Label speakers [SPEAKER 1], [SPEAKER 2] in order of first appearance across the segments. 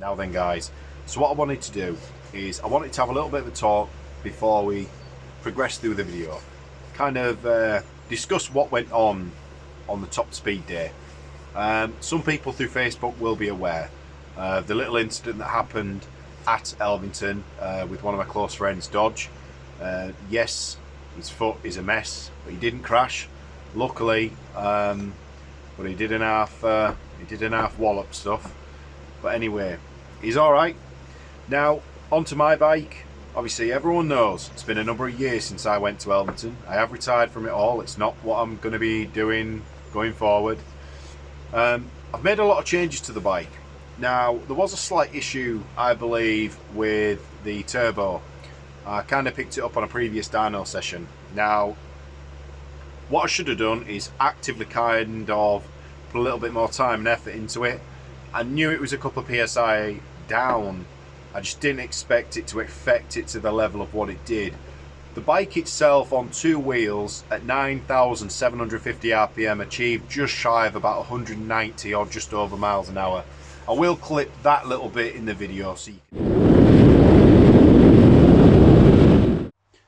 [SPEAKER 1] Now then guys, so what I wanted to do is I wanted to have a little bit of a talk before we progress through the video. Kind of discuss what went on the top speed day. Some people through Facebook will be aware of the little incident that happened at Elvington with one of my close friends, Dodge. Yes, his foot is a mess, but he didn't crash, luckily. But he did an half wallop stuff. But anyway, he's all right. Now onto my bike. Obviously, everyone knows it's been a number of years since I went to Elvington. I have retired from it all. It's not what I'm going to be doing going forward. I've made a lot of changes to the bike. Now, there was a slight issue, I believe, with the turbo. I kind of picked it up on a previous dyno session. Now, what I should have done is actively kind of put a little bit more time and effort into it. I knew it was a couple of PSI down. I just didn't expect it to affect it to the level of what it did. The bike itself on two wheels at 9,750 RPM achieved just shy of about 190 or just over miles an hour. I will clip that little bit in the video so you can...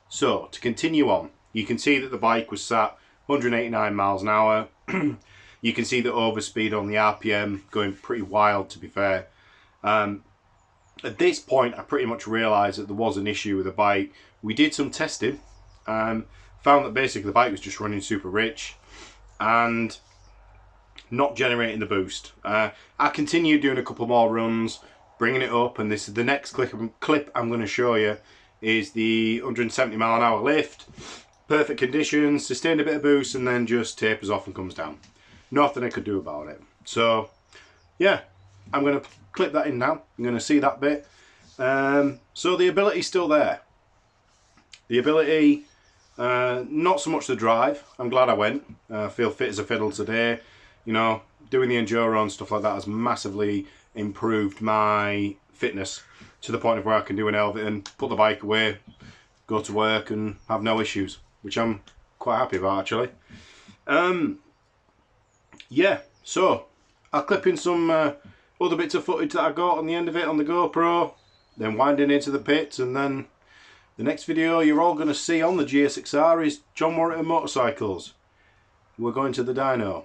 [SPEAKER 1] So to continue on, you can see that the bike was sat 189 miles an hour. You can see the overspeed on the RPM going pretty wild, to be fair. At this point, I pretty much realised that there was an issue with the bike. We did some testing and found that basically the bike was just running super rich and not generating the boost. I continued doing a couple more runs, bringing it up, and this is the next clip I'm going to show you is the 170 mile an hour lift. Perfect conditions, sustained a bit of boost, and then just tapers off and comes down. Nothing I could do about it. So yeah, I'm going to clip that in now. I'm going to see that bit. So the ability's still there. The ability, not so much the drive. I'm glad I went. I feel fit as a fiddle today. You know, doing the enduro and stuff like that has massively improved my fitness to the point of where I can do an Elvington, put the bike away, go to work and have no issues, which I'm quite happy about actually. Yeah, so I'll clip in some other bits of footage that I got on the end of it on the GoPro, then winding into the pits, and then the next video you're all going to see on the GSXR is John Warrington Motorcycles. We're going to the dyno.